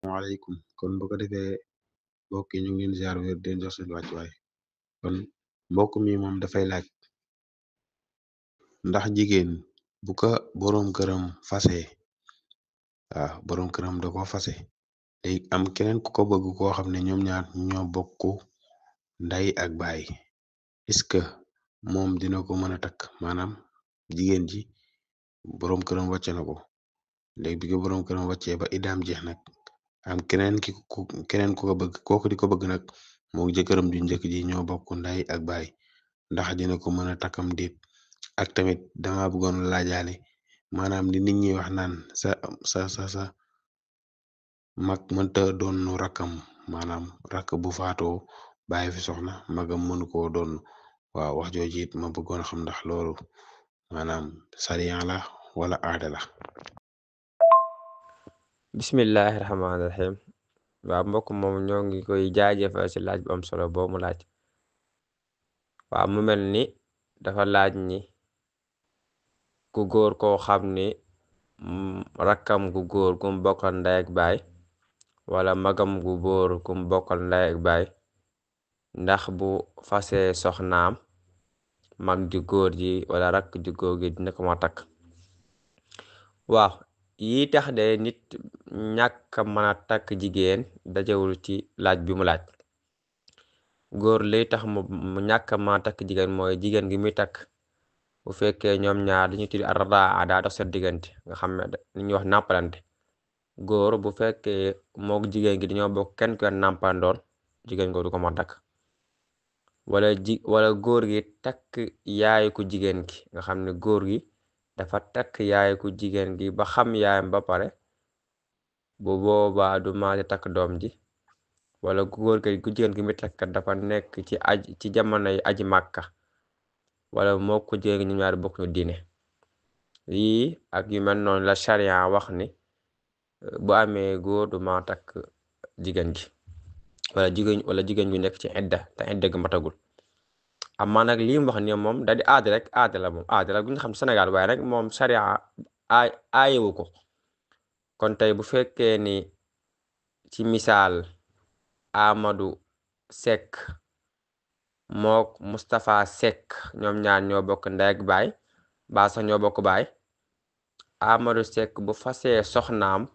waaleykum kon bu ko defee mbokk yi ñu ngi leen ziar wér di leen jox seen wàccuwaay kon mbokk mi moom dafay laaj ndax jigéen bu ko boroom këram fase boroom këram da ko fase day am keneen ku ko bëgg koo xam ne ñoom ñaar ñoo bokk nday ak baay est-ce que moom dina ko mën a takk maanaam jigéen ji boroom këram wàcce na ko léegi bi ko boroom këram wàccee ba idaam jeex nag am keneen ku ko bëgg kooku di ko bëgg nag moo jëkkëram ju njëkk ji ñoo bokk nday ak baay ndax dina ko mën a takkam déet ak tamit dama bëggoon laajaale maanaam li nit ñi wax naan sa mag mënta doon rakkam maanaam rakk bu faatoo bàyyi fi soxna magam mënu koo doon waaw wax jooju it ma bëggoon xam ndax loolu maanaam sariyan la wala aada la. bismillahi rahmaani rahim waaw mbokk moom ñoo ngi koy jaajëfal ci laaj bu am solo boobu mu laaj waaw mu mel ni dafa laaj ni ku góor koo xam ni rakkam gu góor kum bokkal ndey ak baay wala magam gu góor kum bokkal ndey ak baay ndax bu fasee soxnaam mag ju góor ji wala rakk ju góor gi dina ko ma takk waaw yi tax de nit ñàkk mën a takk jigéen dajewul ci laaj bi mu laaj góor lay tax mu ñàkk mën a takk jigéen mooy jigéen gi muy takk bu fekkee ñoom ñaar dañuy tudd ardaa daa dox seen diggante nga xam ne li ñuy wax nàmpalante góor bu fekkee mook jigéen gi dañoo bokk kenn ku nàmpandoon jigéen ko du ko mën a takk wala góor gi takk yaayu ku jigéen gi nga xam ne góor gi dafa takk yaayu ku jigéen gi ba xam yaayam ba pare bu boobaa du maate takk doom ji wala góor gi ku jigéen gi muy takk dafa nekk ci jamono yi aji màkka wala moo ko jigéen gi ñu ñaari bokk ñu diine yii ak yu mel noonu la charia wax ni bu amee góor du ma takk jigéen gi wala jigéen gu nekk ci idda te idda gi matagul amaa nag lii mu wax ni moom da di aada la moom aada la gu nga xam Sénégal waaye nag moom charia aayewu ko kon tey bu fekkee ni ci misaal Amadou Seck mook Moustapha Seck ñoom ñaar ñoo bokk ndey ak baay ba sax ñoo bokk baay Amadou Seck bu fasee soxnaam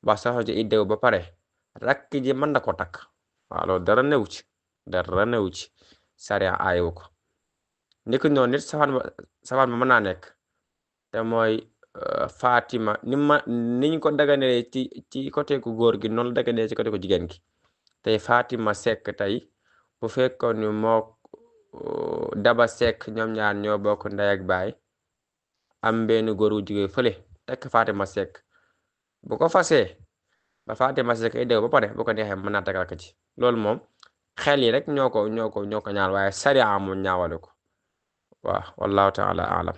ba soxna ci iddew ba pare rakk ji mën na ko takk waaw loolu dara newu ci sariya aayewu ko ndiki noonu nit safaan ba mën naa nekk te mooy Fatima niñ ko daganee ci côté ku góor gi noonu la daganee ci côté ku jigéen gi tey Fatima Seck tey bu fekkoon ni moo Daba Seck ñoom ñaar ñoo bokk ndey ak baay am benn góor gu jigéen fële tekk Fatima Seck bu ko fasee ba Fatima Seck ay déw ba pare bu ko neexee mën naa tegal ko ci loolu moom xel yi rek ñoo ko ñaan waaye sariya moom ñaawale ko waaw wallahu taala alam